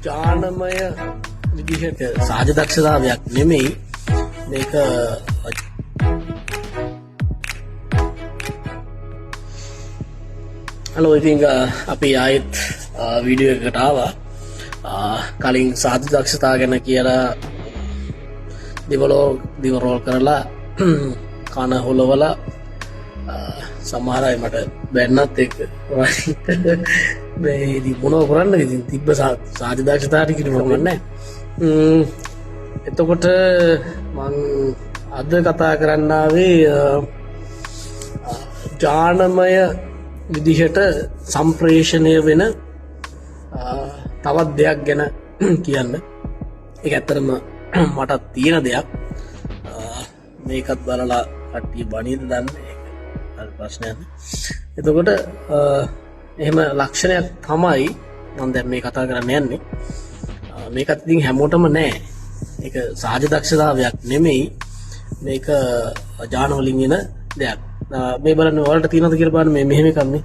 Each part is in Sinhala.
ජානමය විදිහට සහජ දක්ෂතාවයක් නෙමෙයි මේක. හලෝ, ඉතින් අපි ආයෙත් වීඩියෝ එකකට ආවා. කලින් සහජ දක්ෂතා ගැන කියලා දිවරෝල් කරලා කන හොලවලා සමහර අය මට බැන්නත් එක්ක මේ මොනව කරන්න ඉතින් තිබ්බ සහජ දක්ෂතාවට කිව්ව මොන්නේ. එතකොට මං අද කතා කරන්න ආවේ ජානමය විදිහට සම්ප්‍රේෂණය වෙන තවත් දෙයක් ගැන කියන්න. ඒක ඇත්තටම මටත් තියෙන දෙයක්. මේකත් බලලා කට්ටිය බණීද දන්නේ, ඒක ප්‍රශ්නයක්. එතකොට එහෙම ලක්ෂණයක් තමයි මම දැන් මේ කතා කරන්න යන්නේ. මේකත් ඉතින් හැමෝටම නෑ. ඒක සහජ දක්ෂතාවයක් නෙමෙයි. මේක ජාන වලින් එන දෙයක්. මේ බලන්න වලට තියෙනවද කියලා බලන්න. මේ මෙහෙම එකක් නේ.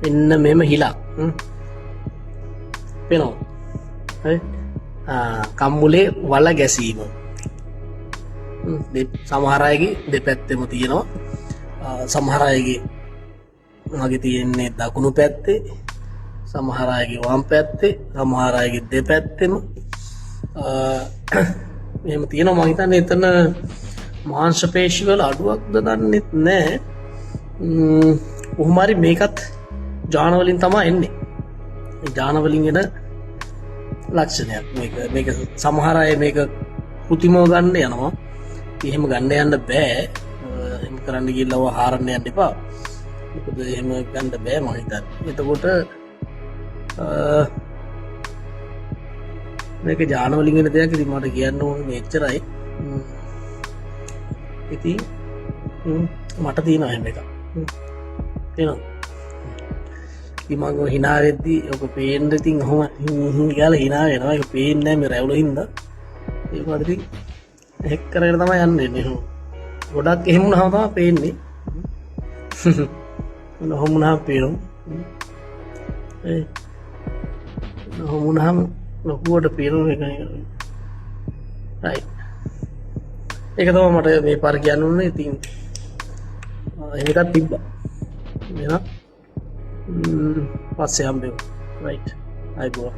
එන්න මෙහෙම හිලක්. පේනවද? හරි. කම්මුලේ වල ගැසීම. සමහර අයගේ දෙපැත්තෙම තියෙනවා. සමහර අයගේ මගේ තියෙන්නේ දකුණු පැත්තේ, සමහර අයගේ වම් පැත්තේ, සමහර අයගේ දෙපැත්තෙම එහෙම තියෙනවා. මම හිතන්නේ එතන මාංශ පේශි වල අඩුවක්ද දන්නෙත් නැහැ. කොහොම හරි මේකත් ජාන වලින් තමයි එන්නේ. මේ ජාන වලින් එන ලක්ෂණයක් මේක. සමහර අය මේක කෘතිමව ගන්න යනවා. එහෙම ගන්න යන්න බෑ. එහෙම කරන්න ගිහලා ආහාරන්න යන්න එපා. මොකද එහෙම ගන්න බෑ මම හිතන්නේ. එතකොට මේක ජාන වලින් එන දෙයක්. ඉතින් මට කියන්න ඕනේ මෙච්චරයි. ඉතින් මට තියෙනවා එහෙම එකක්. තේරෙනවද? ඉතින් මම hina වෙද්දි ඔක පේන්න ඉතින් ඔහොම ගාලා hina වෙනවා. ඒක පේන්නේ නැහැ මේ රැවුල හින්දා. ඒක වදින් හෙක් කරගෙන තමයි යන්නේ. ගොඩක් එහෙම වුණාම තමයි පේන්නේ. ඔහොම වුණාම පේනවා. ඔහොම වුණාම ලොකුවට පේනවා ඒක නේ. රයිට්. ඒක තමයි මට මේ පාර කියන්න ඕනේ. ඉතින් එහෙම එකක් තිබ්බා. එහෙනම් පස්සේ හම්බෙමු. රයිට්. ආයි බෝ.